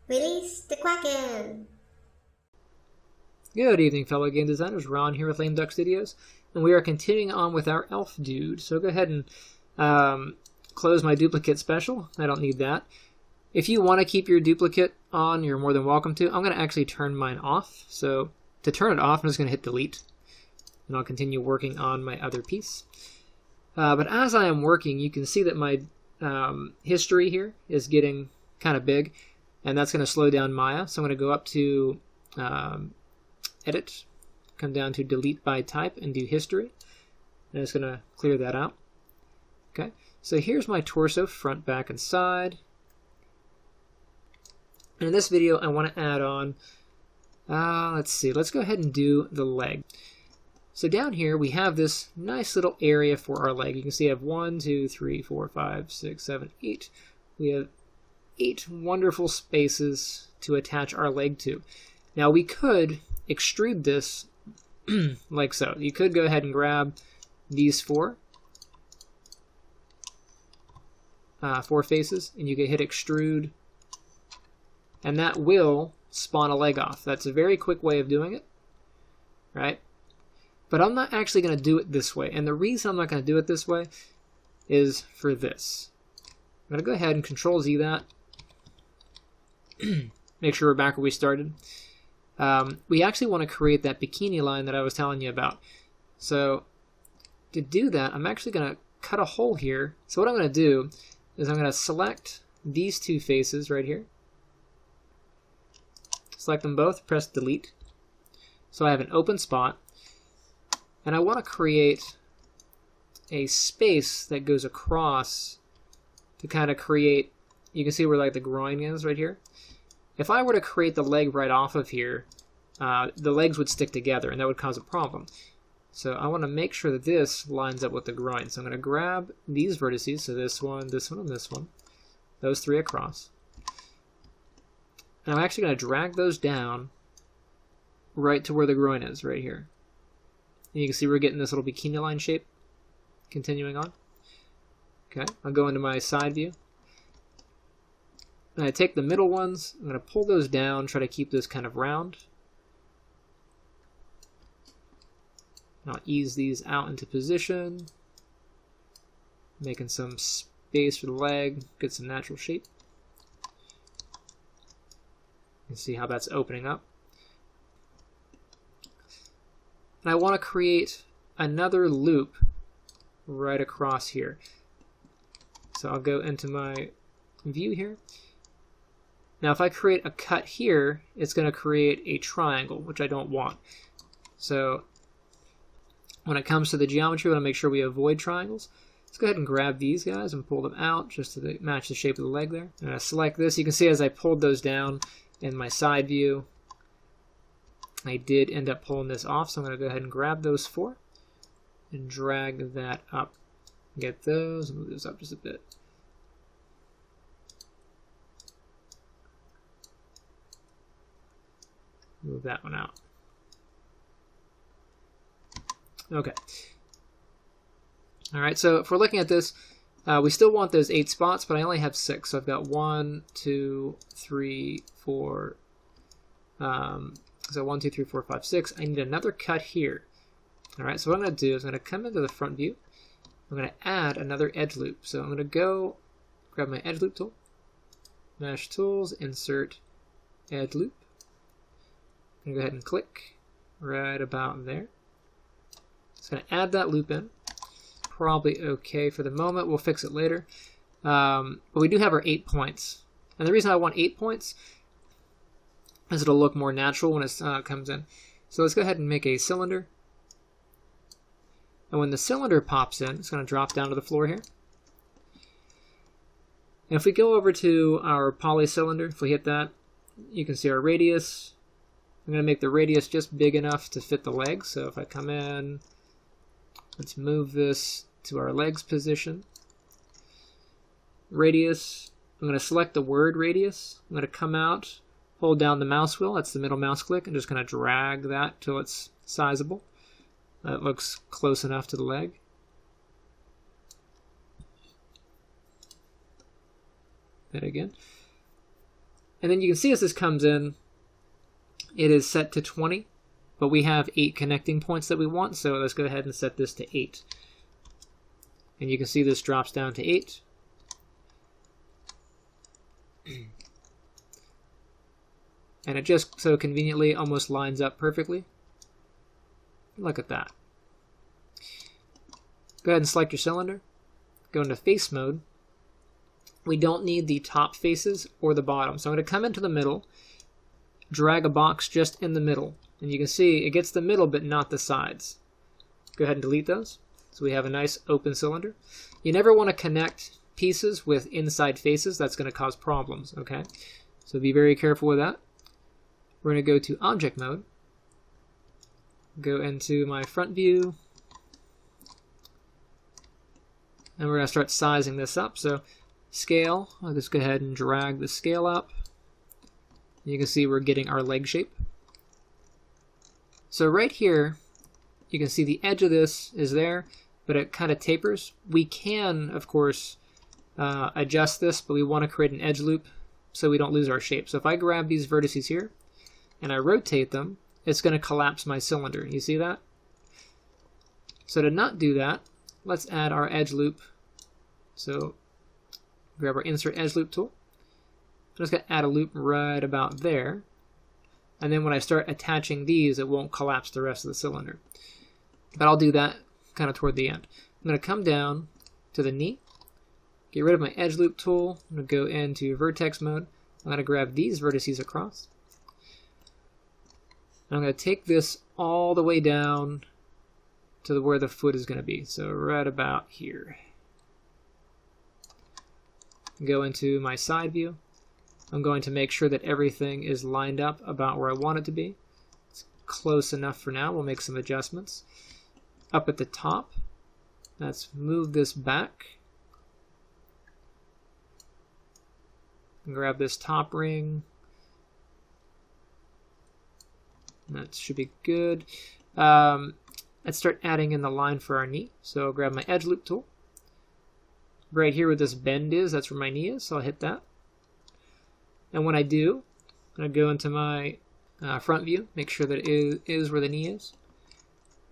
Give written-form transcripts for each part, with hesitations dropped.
Release the Kraken! Good evening, fellow game designers. Ron here with Lame Duck Studios, and we are continuing on with our elf dude. So go ahead and close my duplicate special. I don't need that. If you want to keep your duplicate on, you're more than welcome to. I'm going to actually turn mine off. So to turn it off, I'm just going to hit delete, and I'll continue working on my other piece. But as I am working, you can see that my history here is getting kind of big, and that's going to slow down Maya. So I'm going to go up to Edit, come down to Delete by Type, and do History. And it's going to clear that out. Okay, so here's my torso, front, back, and side. And in this video, I want to add on, let's go ahead and do the leg. So down here, we have this nice little area for our leg. You can see I have 1, 2, 3, 4, 5, 6, 7, 8. We have 8 wonderful spaces to attach our leg to. Now we could extrude this like so. You could go ahead and grab these four faces, and you can hit extrude, and that will spawn a leg off. That's a very quick way of doing it, right? But I'm not actually going to do it this way, and the reason I'm not going to do it this way is for this. I'm going to go ahead and Control Z that. Make sure we're back where we started. We actually want to create that bikini line that I was telling you about. So to do that, I'm actually going to cut a hole here. So what I'm going to do is I'm going to select these two faces right here. Select them both, press delete. So I have an open spot. And I want to create a space that goes across to kind of create, you can see where like the groin is right here. If I were to create the leg right off of here, the legs would stick together and that would cause a problem. So I want to make sure that this lines up with the groin. So I'm going to grab these vertices, so this one, and this one, those three across. And I'm actually going to drag those down right to where the groin is, right here. And you can see we're getting this little bikini line shape. Continuing on. Okay, I'll go into my side view. And I take the middle ones, I'm going to pull those down, try to keep this kind of round. And I'll ease these out into position. Making some space for the leg, get some natural shape. You can see how that's opening up. And I want to create another loop right across here. So I'll go into my view here. Now if I create a cut here, it's going to create a triangle, which I don't want. So when it comes to the geometry, we want to make sure we avoid triangles. Let's go ahead and grab these guys and pull them out just to match the shape of the leg there. And I select this. You can see as I pulled those down in my side view, I did end up pulling this off, so I'm going to go ahead and grab those four and drag that up. Get those, move those up just a bit. Move that one out. Okay. All right, so if we're looking at this, we still want those 8 spots, but I only have 6. So I've got 1, 2, 3, 4. So 1, 2, 3, 4, 5, 6. I need another cut here. All right, so what I'm going to do is I'm going to come into the front view. I'm going to add another edge loop. So I'm going to go grab my edge loop tool, Mesh Tools, Insert Edge Loop. I'm going to go ahead and click right about there. It's going to add that loop in. Probably okay for the moment. We'll fix it later. But we do have our 8 points. And the reason I want 8 points is it'll look more natural when it comes in. So let's go ahead and make a cylinder. And when the cylinder pops in, it's going to drop down to the floor here. And if we go over to our poly cylinder, if we hit that, you can see our radius. I'm going to make the radius just big enough to fit the legs. So if I come in, let's move this to our legs position. Radius, I'm going to select the word radius. I'm going to come out, hold down the mouse wheel, that's the middle mouse click, and just kind of drag that till it's sizable. That looks close enough to the leg. Hit again. And then you can see as this comes in, it is set to 20, but we have 8 connecting points that we want, so let's go ahead and set this to 8. And you can see this drops down to 8. And it just so conveniently almost lines up perfectly. Look at that. Go ahead and select your cylinder. Go into face mode. We don't need the top faces or the bottom. So I'm going to come into the middle, drag a box just in the middle. And you can see it gets the middle but not the sides. Go ahead and delete those. So we have a nice open cylinder. You never want to connect pieces with inside faces. That's going to cause problems, okay? So be very careful with that. We're going to go to object mode. Go into my front view. And we're going to start sizing this up. So scale, I'll just go ahead and drag the scale up. You can see we're getting our leg shape. So right here, you can see the edge of this is there, but it kind of tapers. We can, of course, adjust this, but we want to create an edge loop so we don't lose our shape. So if I grab these vertices here and I rotate them, it's going to collapse my cylinder. You see that? So to not do that, let's add our edge loop. So grab our insert edge loop tool. I'm just going to add a loop right about there. And then when I start attaching these, it won't collapse the rest of the cylinder. But I'll do that kind of toward the end. I'm going to come down to the knee, get rid of my edge loop tool. I'm going to go into vertex mode. I'm going to grab these vertices across. I'm going to take this all the way down to where the foot is going to be. So right about here. Go into my side view. I'm going to make sure that everything is lined up about where I want it to be. It's close enough for now. We'll make some adjustments. Up at the top, let's move this back. And grab this top ring. That should be good. Let's start adding in the line for our knee. So I'll grab my edge loop tool. Right here where this bend is, that's where my knee is, so I'll hit that. And when I do, I'm going to go into my front view, make sure that it is where the knee is.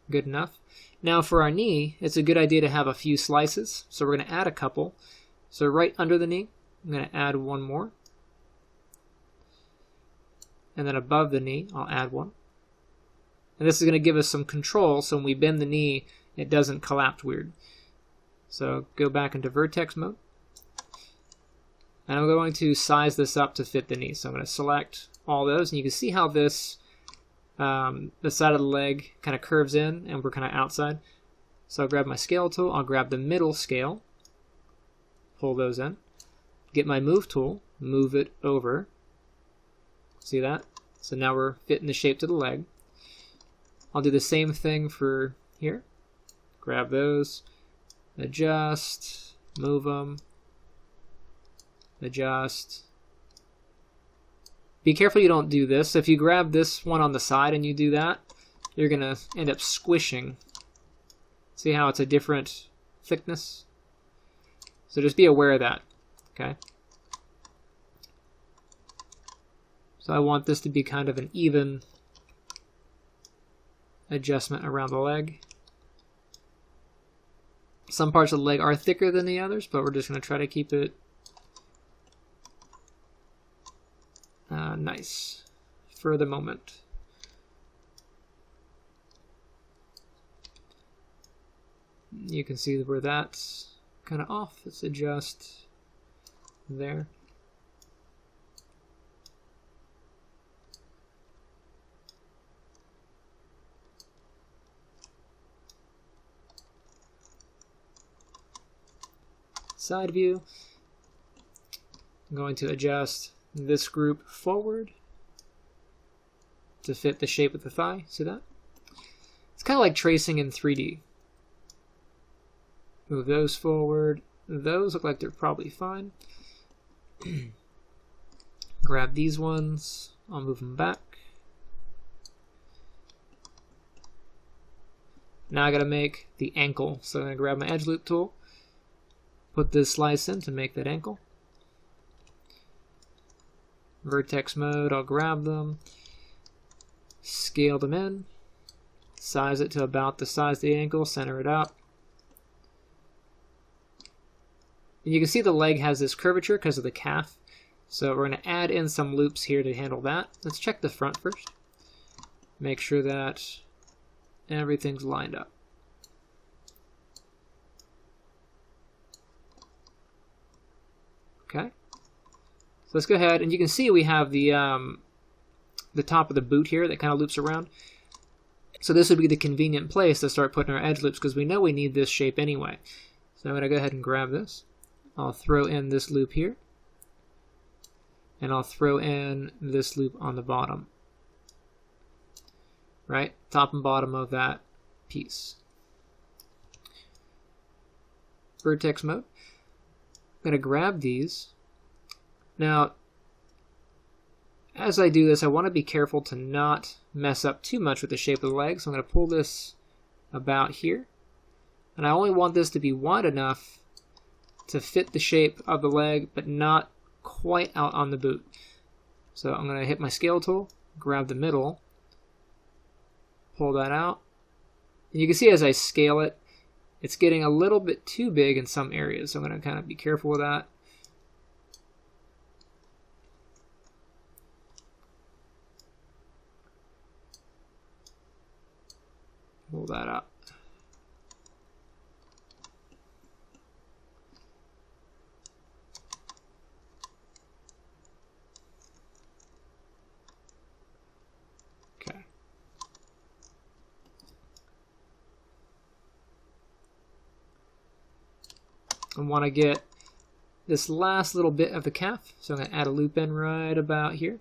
Good enough. Now for our knee, it's a good idea to have a few slices, so we're going to add a couple. So right under the knee, I'm going to add one more. And then above the knee, I'll add one. And this is going to give us some control, so when we bend the knee, it doesn't collapse weird. So go back into vertex mode. And I'm going to size this up to fit the knee. So I'm going to select all those, and you can see how this, the side of the leg kind of curves in, and we're kind of outside. So I'll grab my scale tool, I'll grab the middle scale, pull those in, get my move tool, move it over. See that? So now we're fitting the shape to the leg. I'll do the same thing for here. Grab those, adjust, move them, adjust. Be careful you don't do this. If you grab this one on the side and you do that, you're going to end up squishing. See how it's a different thickness? So just be aware of that. Okay. So I want this to be kind of an even adjustment around the leg. Some parts of the leg are thicker than the others, but we're just going to try to keep it nice for the moment. You can see where that's kind of off. Let's adjust there. Side view. I'm going to adjust this group forward to fit the shape of the thigh. See that? It's kind of like tracing in 3D. Move those forward. Those look like they're probably fine. Grab these ones. I'll move them back. Now I gotta make the ankle. So I'm gonna grab my edge loop tool. Put this slice in to make that ankle. Vertex mode, I'll grab them, scale them in, size it to about the size of the ankle, center it up. And you can see the leg has this curvature because of the calf. So we're going to add in some loops here to handle that. Let's check the front first. Make sure that everything's lined up. Okay. So let's go ahead, and you can see we have the top of the boot here that kind of loops around. So this would be the convenient place to start putting our edge loops because we know we need this shape anyway. So I'm going to go ahead and grab this. I'll throw in this loop here. And I'll throw in this loop on the bottom. Right? Top and bottom of that piece. Vertex mode. I'm going to grab these. Now, as I do this, I want to be careful to not mess up too much with the shape of the leg. So I'm going to pull this about here. And I only want this to be wide enough to fit the shape of the leg, but not quite out on the boot. So I'm going to hit my scale tool, grab the middle, pull that out. And you can see as I scale it, it's getting a little bit too big in some areas. So I'm going to kind of be careful with that. Pull that up. Okay. I want to get this last little bit of the calf, so I'm going to add a loop in right about here.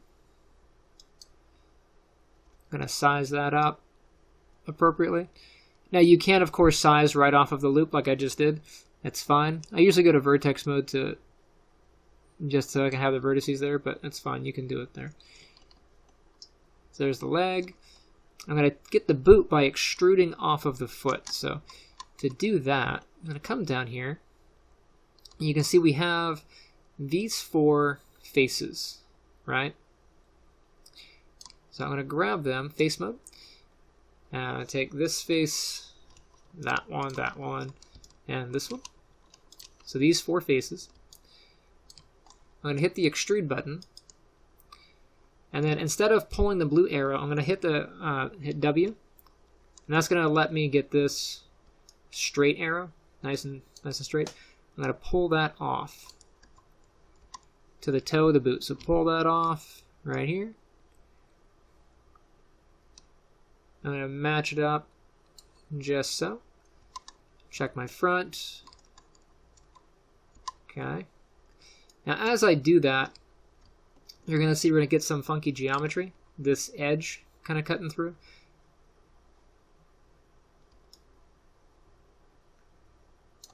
I'm going to size that up appropriately. Now you can of course size right off of the loop like I just did. That's fine. I usually go to vertex mode to just so I can have the vertices there, but that's fine. You can do it there. So there's the leg. I'm going to get the boot by extruding off of the foot. So to do that, I'm going to come down here. And you can see we have these four faces, right? So I'm going to grab them, face mode. Take this face, that one, and this one. So these four faces. I'm going to hit the extrude button. And then instead of pulling the blue arrow, I'm going to hit hit W. And that's going to let me get this straight arrow, nice and straight. I'm going to pull that off to the toe of the boot. So pull that off right here. I'm going to match it up just so. Check my front. Okay. Now as I do that, you're going to see we're going to get some funky geometry. This edge kind of cutting through.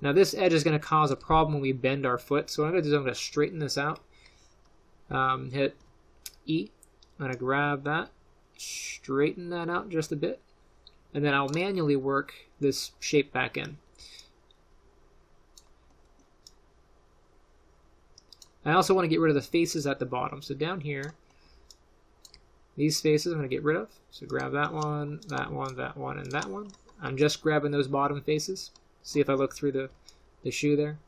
Now this edge is going to cause a problem when we bend our foot. So what I'm going to do is I'm going to straighten this out. Hit E. I'm going to grab that. Straighten that out just a bit, and then I'll manually work this shape back in. I also want to get rid of the faces at the bottom. So down here, these faces I'm going to get rid of. So grab that one, that one, that one, and that one. I'm just grabbing those bottom faces. See if I look through the shoe there.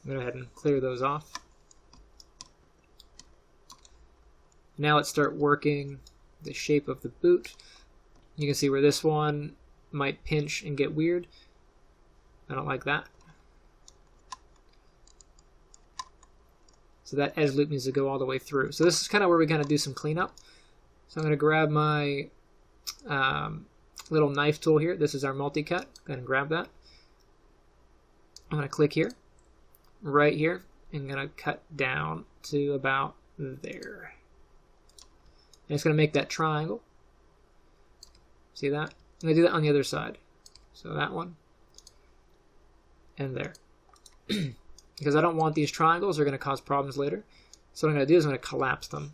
I'm going to go ahead and clear those off. Now let's start working the shape of the boot. You can see where this one might pinch and get weird. I don't like that. So that edge loop needs to go all the way through. So this is kind of where we kind of do some cleanup. So I'm going to grab my little knife tool here. This is our multi-cut. Go ahead and grab that. I'm going to click here, right here, and I'm going to cut down to about there. And it's going to make that triangle. See that? I'm going to do that on the other side. So that one. And there. Because I don't want these triangles. They're going to cause problems later. So what I'm going to do is I'm going to collapse them.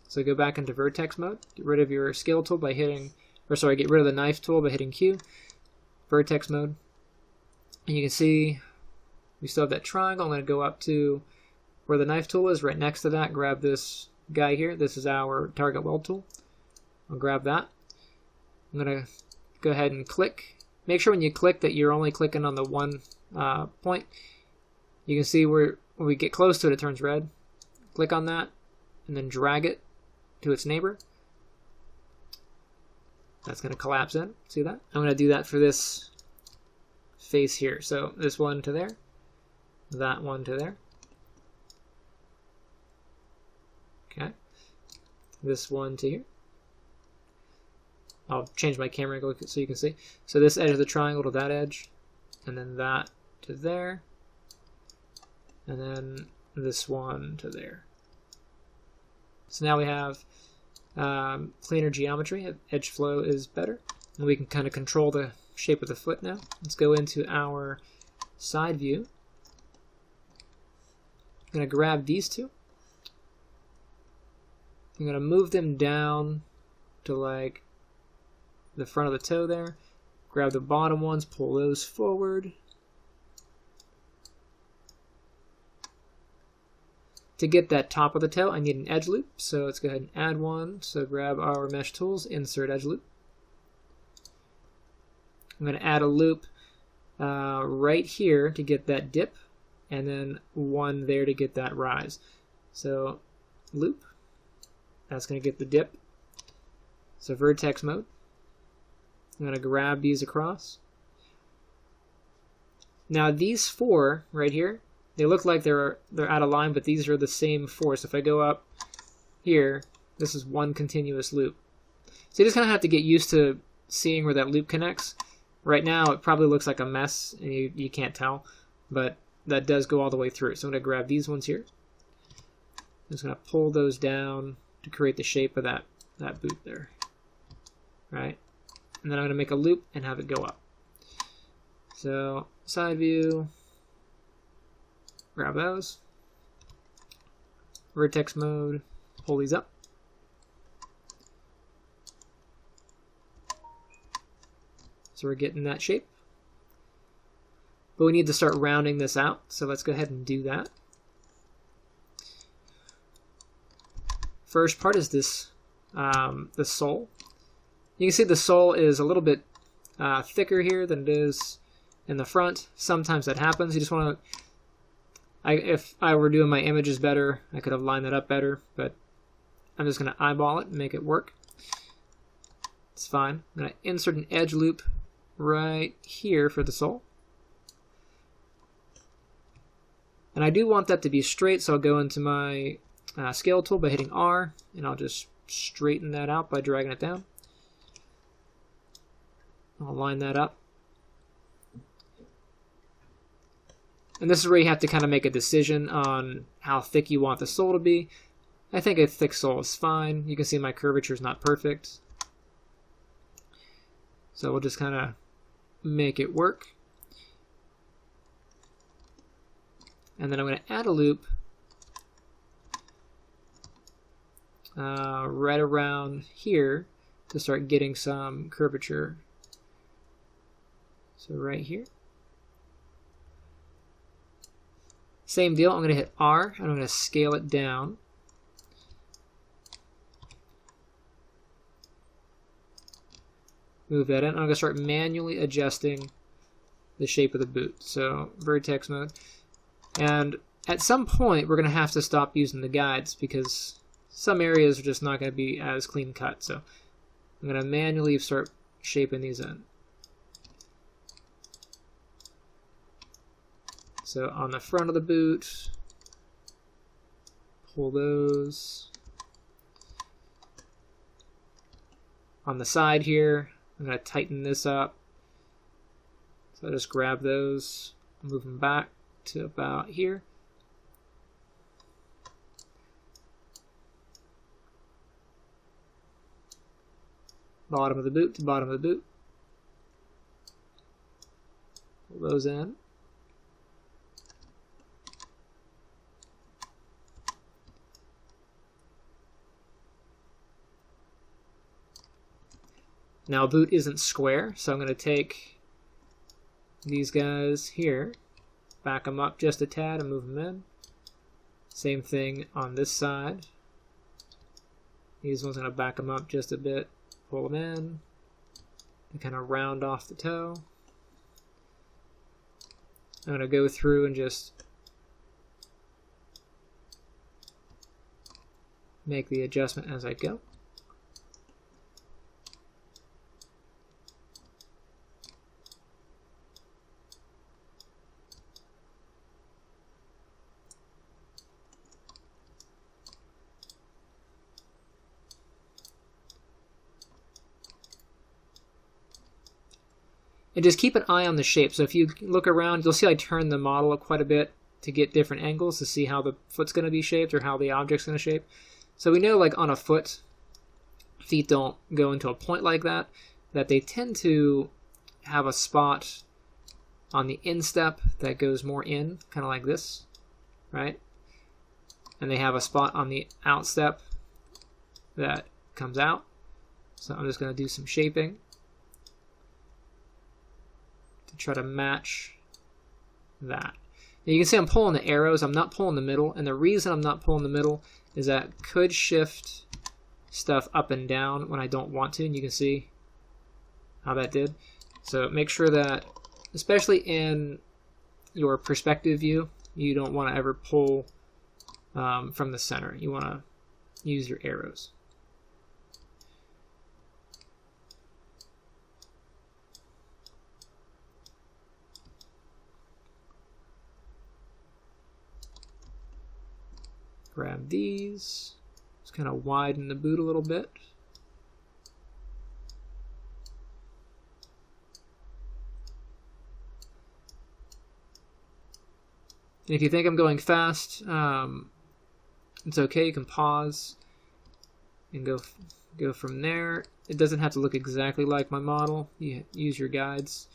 So go back into vertex mode. Get rid of your scale tool by hitting, get rid of the knife tool by hitting Q. Vertex mode. And you can see we still have that triangle. I'm going to go up to where the knife tool is, right next to that. Grab this guy here. This is our target weld tool. I'll grab that. I'm going to go ahead and click. Make sure when you click that you're only clicking on the one point. You can see where when we get close to it, it turns red. Click on that and then drag it to its neighbor. That's going to collapse in. See that? I'm going to do that for this face here. So this one to there, that one to there. Okay. This one to here. I'll change my camera angle so you can see. So this edge of the triangle to that edge, and then that to there, and then this one to there. So now we have cleaner geometry. Edge flow is better. And we can kind of control the shape of the foot now. Let's go into our side view. I'm going to grab these two. I'm going to move them down to like the front of the toe there. Grab the bottom ones, pull those forward. To get that top of the toe, I need an edge loop, so let's go ahead and add one. So grab our mesh tools, insert edge loop. I'm going to add a loop right here to get that dip, and then one there to get that rise. So loop, that's going to get the dip. So vertex mode. I'm going to grab these across. Now these four right here, they look like they're out of line, but these are the same four. So if I go up here, this is one continuous loop. So you just kind of have to get used to seeing where that loop connects. Right now it probably looks like a mess and you can't tell, but that does go all the way through. So I'm going to grab these ones here. I'm just going to pull those down to create the shape of that boot there. Right? And then I'm going to make a loop and have it go up. So side view, grab those, vertex mode, pull these up. So we're getting that shape. But we need to start rounding this out, so let's go ahead and do that. First part is this, the sole. You can see the sole is a little bit thicker here than it is in the front. Sometimes that happens. You just want to, if I were doing my images better, I could have lined that up better, but I'm just going to eyeball it and make it work. It's fine. I'm going to insert an edge loop right here for the sole. And I do want that to be straight, so I'll go into my scale tool by hitting R, and I'll just straighten that out by dragging it down. I'll line that up. And this is where you have to kind of make a decision on how thick you want the sole to be. I think a thick sole is fine. You can see my curvature is not perfect. So we'll just kind of make it work. And then I'm going to add a loop right around here to start getting some curvature. So right here. Same deal, I'm going to hit R and I'm going to scale it down. Move that in. I'm going to start manually adjusting the shape of the boot. So vertex mode. And at some point we're going to have to stop using the guides because some areas are just not going to be as clean cut. So I'm going to manually start shaping these in. So on the front of the boot, pull those. On the side here, I'm going to tighten this up. So I just grab those, move them back to about here. Bottom of the boot to bottom of the boot. Pull those in. Now a boot isn't square, so I'm going to take these guys here, back them up just a tad and move them in. Same thing on this side. These ones, I'm going to back them up just a bit, pull them in, and kind of round off the toe. I'm going to go through and just make the adjustment as I go. And just keep an eye on the shape. So if you look around, you'll see I turn the model up quite a bit to get different angles to see how the foot's going to be shaped or how the object's going to shape. So we know, like on a foot, feet don't go into a point like that, that they tend to have a spot on the instep that goes more in, kind of like this, right? And they have a spot on the outstep that comes out. So I'm just going to do some shaping to try to match that. Now you can see I'm pulling the arrows. I'm not pulling the middle, and the reason I'm not pulling the middle is that I could shift stuff up and down when I don't want to, and you can see how that did. So make sure that, especially in your perspective view, you don't want to ever pull from the center. You want to use your arrows. Grab these, just kind of widen the boot a little bit. And if you think I'm going fast, it's okay. You can pause and go from there. It doesn't have to look exactly like my model. You use your guides.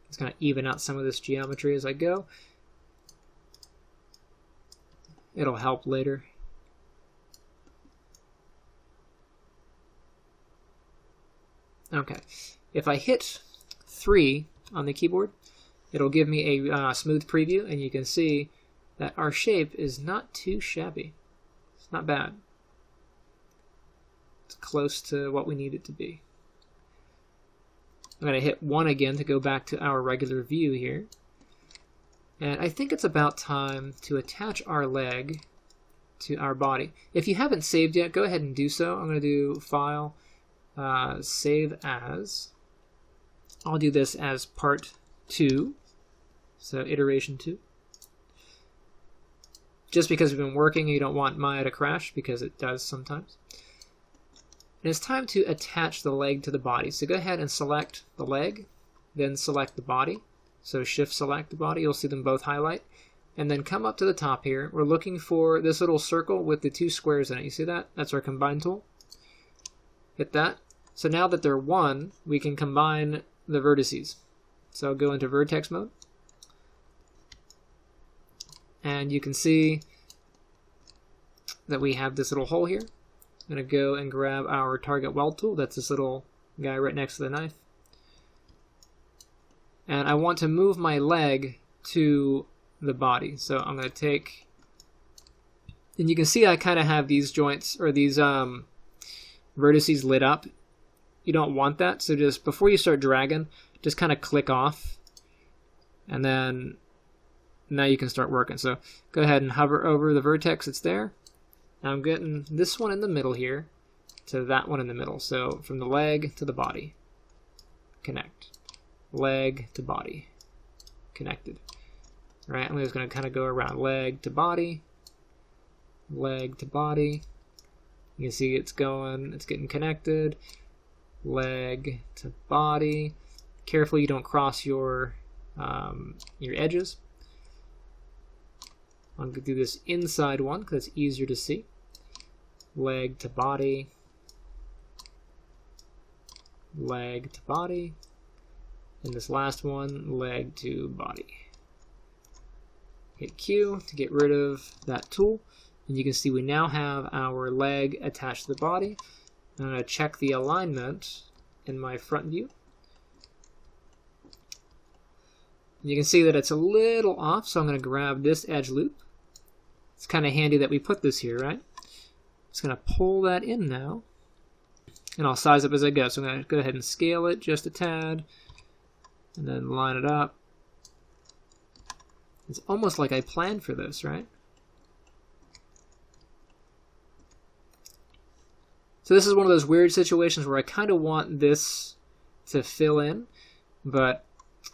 Just kind of even out some of this geometry as I go. It'll help later. Okay, if I hit 3 on the keyboard, it'll give me a smooth preview, and you can see that our shape is not too shabby. It's not bad. It's close to what we need it to be. I'm going to hit 1 again to go back to our regular view here. And I think it's about time to attach our leg to our body. If you haven't saved yet, go ahead and do so. I'm going to do File, Save As. I'll do this as Part 2, so Iteration 2. Just because we've been working, you don't want Maya to crash, because it does sometimes. And it's time to attach the leg to the body. So go ahead and select the leg, then select the body. So Shift select the body, you'll see them both highlight. And then come up to the top here. We're looking for this little circle with the 2 squares in it. You see that? That's our combine tool. Hit that. So now that they're one, we can combine the vertices. So I'll go into vertex mode. And you can see that we have this little hole here. I'm going to go and grab our target weld tool. That's this little guy right next to the knife. And I want to move my leg to the body. So I'm going to take, and you can see I kind of have these joints, or these vertices lit up. You don't want that, so just before you start dragging, just kind of click off, and then now you can start working. So go ahead and hover over the vertex that's there. Now I'm getting this one in the middle here to that one in the middle. So from the leg to the body, connect. Leg to body, connected. All right, I'm just going to kind of go around leg to body, leg to body. You can see it's going, it's getting connected. Leg to body. Carefully you don't cross your edges. I'm going to do this inside one because it's easier to see. Leg to body, leg to body, and this last one, leg to body. Hit Q to get rid of that tool. And you can see we now have our leg attached to the body. I'm going to check the alignment in my front view. You can see that it's a little off, so I'm going to grab this edge loop. It's kind of handy that we put this here, right? Just going to pull that in now. And I'll size up as I go. So I'm going to go ahead and scale it just a tad. And then line it up. It's almost like I planned for this, right? So this is one of those weird situations where I kind of want this to fill in. But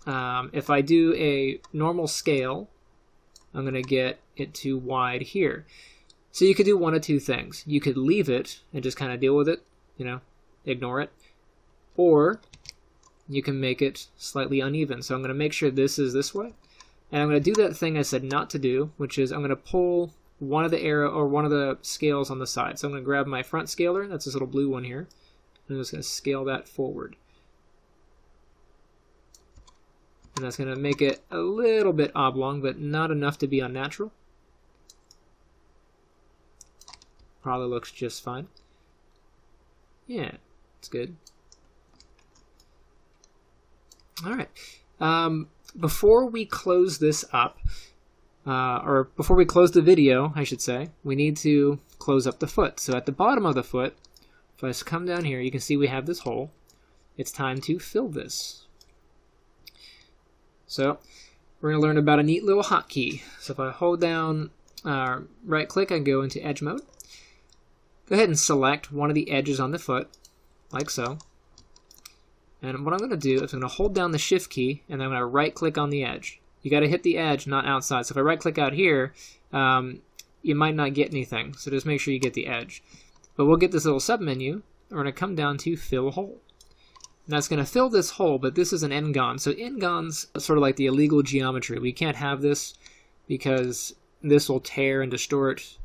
if I do a normal scale, I'm going to get it too wide here. So you could do one of two things. You could leave it and just kind of deal with it, you know, ignore it. Or you can make it slightly uneven. So I'm going to make sure this is this way. And I'm going to do that thing I said not to do, which is I'm going to pull one of the arrow or one of the scales on the side. So I'm going to grab my front scaler, that's this little blue one here, and I'm just going to scale that forward. And that's going to make it a little bit oblong, but not enough to be unnatural. Probably looks just fine. Yeah, it's good. All right. Before we close this up, or before we close the video, I should say, we need to close up the foot. So at the bottom of the foot, if I just come down here, you can see we have this hole. It's time to fill this. So we're going to learn about a neat little hotkey. So if I hold down right click, I go into edge mode. Go ahead and select one of the edges on the foot, like so. And what I'm going to do is I'm going to hold down the shift key, and then I'm going to right click on the edge. You got to hit the edge, not outside. So if I right click out here, you might not get anything. So just make sure you get the edge. But we'll get this little sub menu. We're going to come down to fill hole. And that's going to fill this hole, but this is an n-gon. So n-gon's sort of like the illegal geometry. We can't have this because this will tear and distort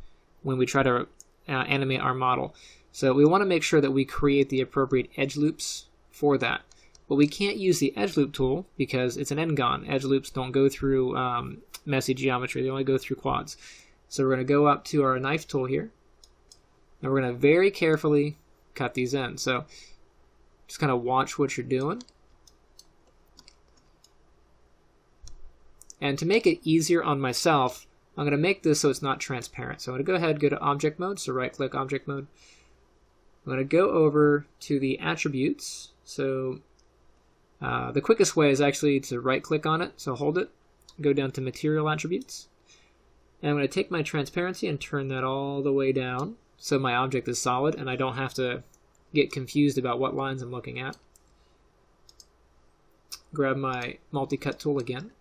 when we try to animate our model. So we want to make sure that we create the appropriate edge loops for that. But we can't use the edge loop tool because it's an n-gon. Edge loops don't go through messy geometry. They only go through quads. So we're going to go up to our knife tool here. And we're going to very carefully cut these in. So just kind of watch what you're doing. And to make it easier on myself, I'm going to make this so it's not transparent. So I'm going to go ahead and go to object mode. So right click object mode. I'm going to go over to the attributes. So the quickest way is actually to right click on it. So hold it, go down to material attributes. And I'm going to take my transparency and turn that all the way down so my object is solid and I don't have to get confused about what lines I'm looking at. Grab my multi-cut tool again.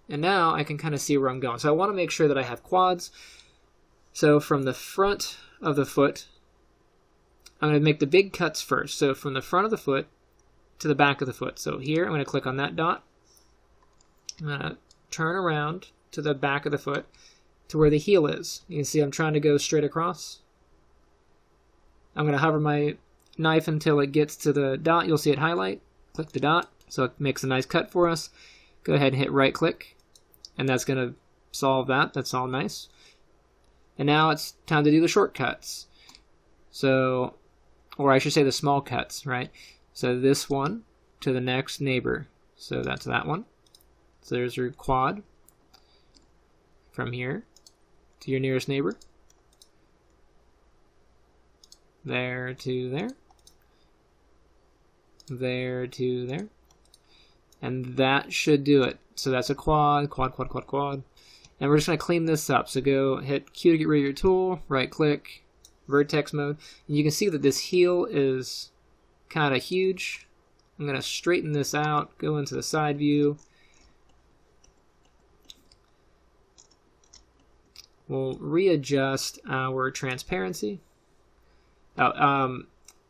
And now I can kind of see where I'm going. So I want to make sure that I have quads. So from the front of the foot, I'm going to make the big cuts first. So from the front of the foot to the back of the foot. So here I'm going to click on that dot. I'm going to turn around to the back of the foot to where the heel is. You can see I'm trying to go straight across. I'm going to hover my knife until it gets to the dot. You'll see it highlight. Click the dot so it makes a nice cut for us. Go ahead and hit right click and that's going to solve that. That's all nice. And now it's time to do the shortcuts. So, or I should say the small cuts, right? So this one to the next neighbor. So that's that one. So there's your quad from here to your nearest neighbor. There to there. There to there. And that should do it. So that's a quad, quad, quad, quad, quad. And we're just going to clean this up. So go hit Q to get rid of your tool, right click, vertex mode. And you can see that this heel is kind of huge. I'm going to straighten this out, go into the side view. We'll readjust our transparency. Oh,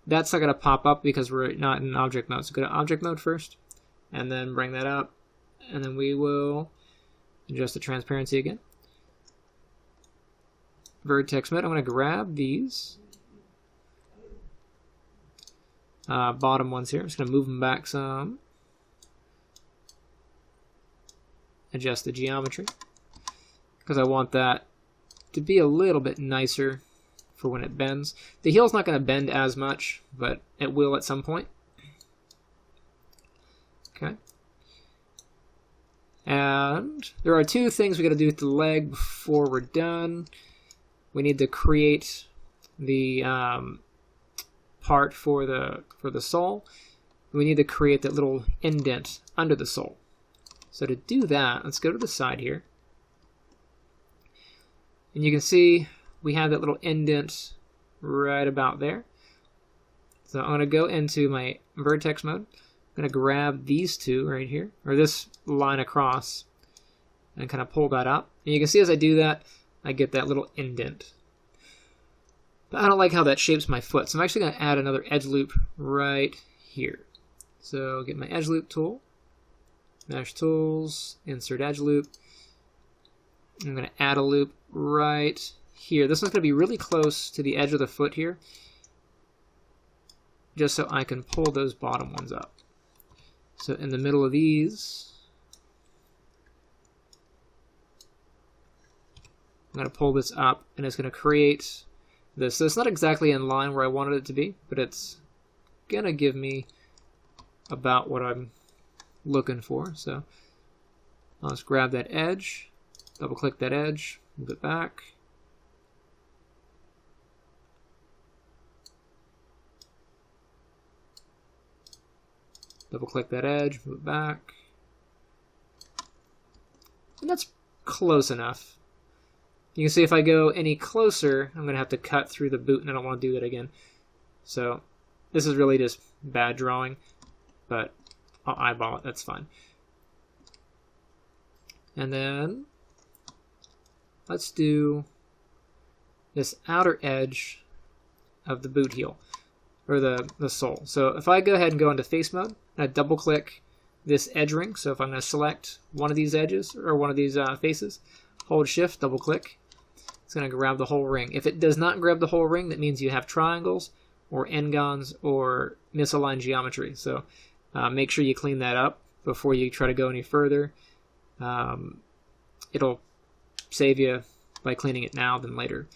that's not going to pop up because we're not in object mode. So go to object mode first, and then bring that up, and then we will adjust the transparency again. Vertex mode, I'm going to grab these bottom ones here. I'm just going to move them back some. Adjust the geometry because I want that to be a little bit nicer for when it bends. The heel's not going to bend as much, but it will at some point. Okay. And there are two things we got to do with the leg before we're done. We need to create the part for the sole. We need to create that little indent under the sole. So to do that, let's go to the side here. And you can see we have that little indent right about there. So I'm going to go into my vertex mode. I'm going to grab these two right here, or this line across, and kind of pull that up. And you can see as I do that, I get that little indent. But I don't like how that shapes my foot, so I'm actually going to add another edge loop right here. So get my edge loop tool, Mesh Tools, Insert Edge Loop. I'm going to add a loop right here. This one's going to be really close to the edge of the foot here, just so I can pull those bottom ones up. So in the middle of these, I'm going to pull this up, and it's going to create this. So it's not exactly in line where I wanted it to be, but it's going to give me about what I'm looking for. So I'll just grab that edge, double click that edge, move it back. Double click that edge, move it back. And that's close enough. You can see if I go any closer, I'm going to have to cut through the boot, and I don't want to do that again. So this is really just bad drawing, but I'll eyeball it, that's fine. And then let's do this outer edge of the boot heel, or the sole. So if I go ahead and go into face mode, I double click this edge ring. So if I'm going to select one of these edges, or one of these faces, hold shift, double click, it's going to grab the whole ring. If it does not grab the whole ring, that means you have triangles or n-gons or misaligned geometry. So make sure you clean that up before you try to go any further. It'll save you by cleaning it now than later.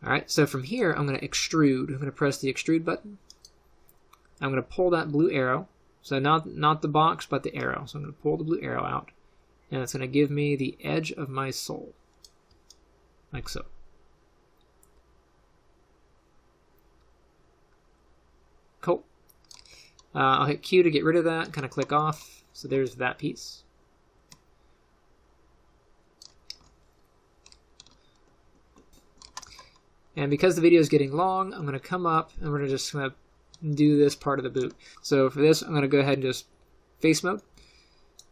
Alright, so from here I'm going to extrude. I'm going to press the extrude button. I'm going to pull that blue arrow. So not the box, but the arrow. So I'm going to pull the blue arrow out, and it's going to give me the edge of my sole, like so. Cool. I'll hit Q to get rid of that, kind of click off. So there's that piece. And because the video is getting long, I'm going to come up and we're going to just do this part of the boot. So for this, I'm going to go ahead and just face mode,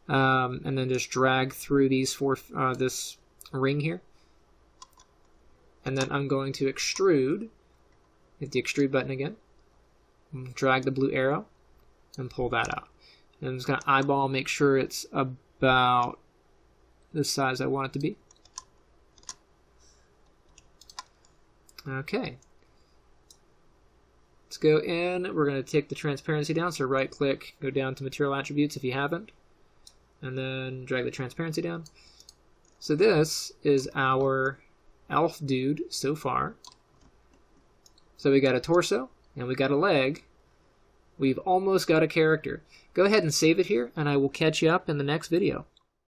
and then just drag through these this ring here. And then I'm going to extrude, hit the extrude button again, and drag the blue arrow, and pull that out. And I'm just going to eyeball, make sure it's about the size I want it to be. Okay. Let's go in. We're going to take the transparency down. So right click, go down to material attributes if you haven't, and then drag the transparency down. So this is our elf dude so far. So we got a torso and we got a leg. We've almost got a character. Go ahead and save it here, and I will catch you up in the next video.